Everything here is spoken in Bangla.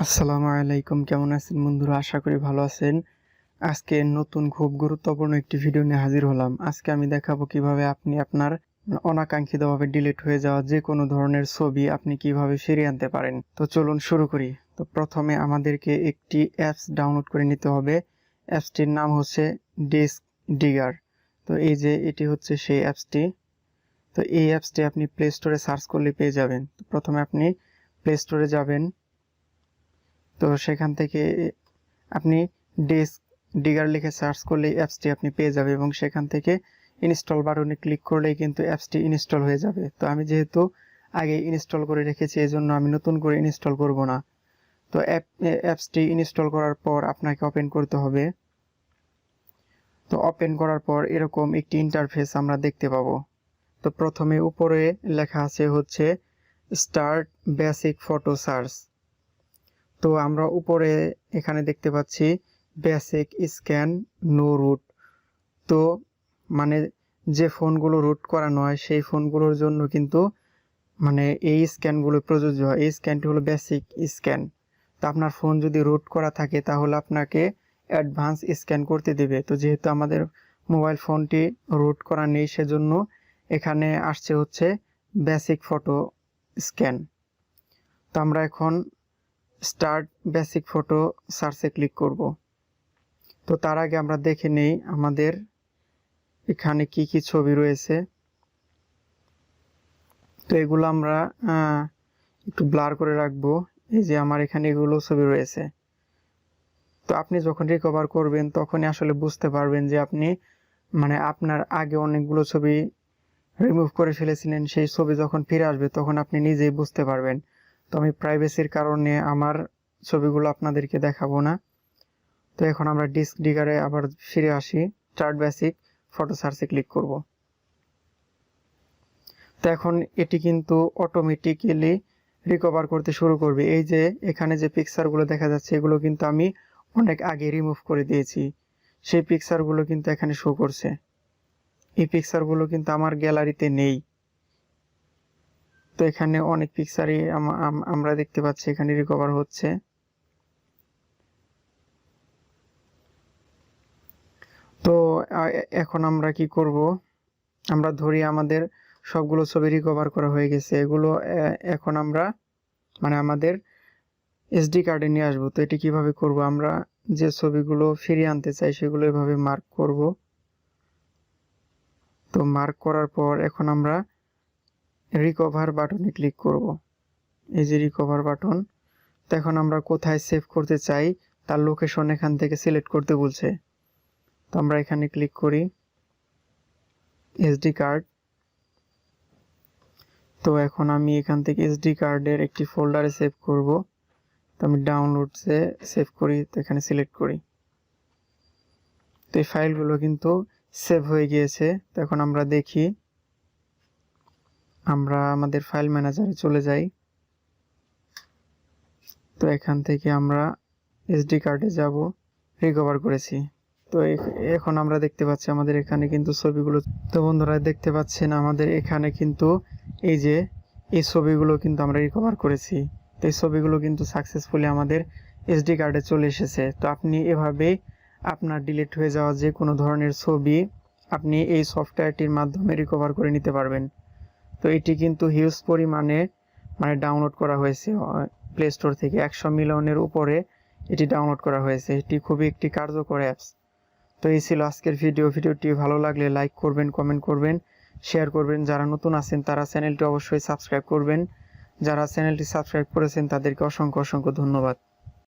আসসালামু আলাইকুম, কেমন আছেন বন্ধুরা? আশা করি ভালো আছেন। আজকে নতুন খুব গুরুত্বপূর্ণ একটি ভিডিও নিয়ে হাজির হলাম। আজকে আমি দেখাবো কিভাবে আপনি আপনার অনাকাঙ্ক্ষিতভাবে ডিলিট হয়ে যাওয়া যে কোনো ধরনের ছবি আপনি কিভাবে ফিরিয়ে আনতে পারেন। তো চলুন শুরু করি। তো প্রথমে আমাদেরকে একটি অ্যাপস ডাউনলোড করে নিতে হবে। অ্যাপসটির নাম হচ্ছে ডিস্ক ডিগার। তো এই যে এটি হচ্ছে সেই অ্যাপসটি। তো এই অ্যাপসটি আপনি প্লে স্টোরে সার্চ করলে পেয়ে যাবেন। তো প্রথমে আপনি প্লে স্টোরে যাবেন। তো সেখান থেকে আপনি ডিস্ক ডিগার লিখে সার্চ করলে অ্যাপসটি আপনি পেয়ে যাবে এবং সেখান থেকে ইনস্টল বাটনে ক্লিক করলেই কিন্তু অ্যাপসটি ইনস্টল হয়ে যাবে। তো আমি যেহেতু আগে ইনস্টল করে রেখেছি এজন্য আমি নতুন করে ইনস্টল করব না। তো অ্যাপসটি ইনস্টল করার পর আপনাকে ওপেন করতে হবে। তো ওপেন করার পর এরকম একটি ইন্টারফেস আমরা দেখতে পাবো। তো প্রথমে উপরে লেখা আছে হচ্ছে স্টার্ট বেসিক ফটো সার্চ। তো আমরা উপরে এখানে দেখতে পাচ্ছি বেসিক স্ক্যান নো রুট। তো মানে যে ফোনগুলো রুট করা নয় সেই ফোনগুলোর জন্য কিন্তু এই স্ক্যানগুলো প্রযোজ্য হয়। এই স্ক্যানটি হলো বেসিক স্ক্যান। তো আপনার ফোন যদি রুট করা থাকে তাহলে আপনাকে অ্যাডভান্স স্ক্যান করতে দেবে। তো যেহেতু আমাদের মোবাইল ফোনটি রুট করা নেই সেজন্য এখানে আসছে হচ্ছে বেসিক ফটো স্ক্যান। তো আমরা এখন স্টার্ট বেসিক ফটো সার্চে ক্লিক করব। তো তার আগে আমরা দেখে নেই আমাদের এখানে কি কি ছবি রয়েছে। তো এগুলো আমরা একটু ব্লার করে রাখবো। এই যে আমার এখানে এগুলো ছবি রয়েছে। তো আপনি যখন রিকভার করবেন তখনই আসলে বুঝতে পারবেন যে আপনি আপনার আগে অনেকগুলো ছবি রিমুভ করে ফেলেছিলেন, সেই ছবি যখন ফিরে আসবে তখন আপনি নিজেই বুঝতে পারবেন। তো আমি প্রাইভেসির কারণে আমার ছবিগুলো আপনাদেরকে দেখাবো না। তো এখন আমরা ডিস্ক ডিগারে আবার ফিরে আসি। স্টার্ট বেসিক ফটো সার্চে ক্লিক করব। তো এখন এটি কিন্তু অটোমেটিক্যালি রিকভার করতে শুরু করবে। এই যে এখানে যে পিকচারগুলো দেখা যাচ্ছে এগুলো কিন্তু আমি অনেক আগে রিমুভ করে দিয়েছি। সেই পিকচারগুলো কিন্তু এখানে শো করছে। এই পিকচারগুলো কিন্তু আমার গ্যালারিতে নেই। তো এখানে অনেক পিকচারই আমরা দেখতে পাচ্ছি এখানে রিকভার হচ্ছে। তো এখন আমরা কি করব, আমরা ধরি আমাদের সবগুলো ছবি রিকভার করা হয়ে গেছে। এগুলো এখন আমরা আমাদের এসডি কার্ডে নিয়ে আসবো। তো এটি কিভাবে করব, আমরা যে ছবিগুলো ফিরিয়ে আনতে চাই সেগুলো এভাবে মার্ক করব। তো মার্ক করার পর এখন আমরা রিকভার বাটনে ক্লিক করব। এই যে রিকভার বাটন। তো এখন আমরা কোথায় সেভ করতে চাই তার লোকেশন এখান থেকে সিলেক্ট করতে বলছে। তো আমরা এখানে ক্লিক করি এসডি কার্ড। তো এখন আমি এখান থেকে এসডি কার্ডের একটি ফোল্ডারে সেভ করব। তো আমি ডাউনলোডসে সেভ করি, তো এখানে সিলেক্ট করি। তো এই ফাইলগুলো কিন্তু সেভ হয়ে গিয়েছে। তো এখন আমরা দেখি, আমরা আমাদের ফাইল ম্যানেজারে চলে যাই। তো এখান থেকে আমরা এসডি কার্ডে যাব, রিকভার করেছি। তো এখন আমরা দেখতে পাচ্ছি আমাদের এখানে কিন্তু ছবিগুলো। তো বন্ধুরা দেখতে পাচ্ছেন আমাদের এখানে কিন্তু এই যে এই ছবিগুলো কিন্তু আমরা রিকভার করেছি। তো এই ছবিগুলো কিন্তু সাকসেসফুলি আমাদের এসডি কার্ডে চলে এসেছে। তো আপনি এভাবে আপনার ডিলিট হয়ে যাওয়া যে কোনো ধরনের ছবি আপনি এই সফটওয়্যারটির মাধ্যমে রিকভার করে নিতে পারবেন। তো এটি কিন্তু হিউজ পরিমাণে ডাউনলোড করা হয়েছে প্লে স্টোর থেকে। 100 মিলিয়নের উপরে এটি ডাউনলোড করা হয়েছে। এটি খুবই একটি কার্যকর অ্যাপস। তো এই ছিল আজকের ভিডিওটি ভালো লাগলে লাইক করবেন, কমেন্ট করবেন, শেয়ার করবেন। যারা নতুন আছেন তারা চ্যানেলটি অবশ্যই সাবস্ক্রাইব করবেন। যারা চ্যানেলটি সাবস্ক্রাইব করেছেন তাদেরকে অসংখ্য ধন্যবাদ।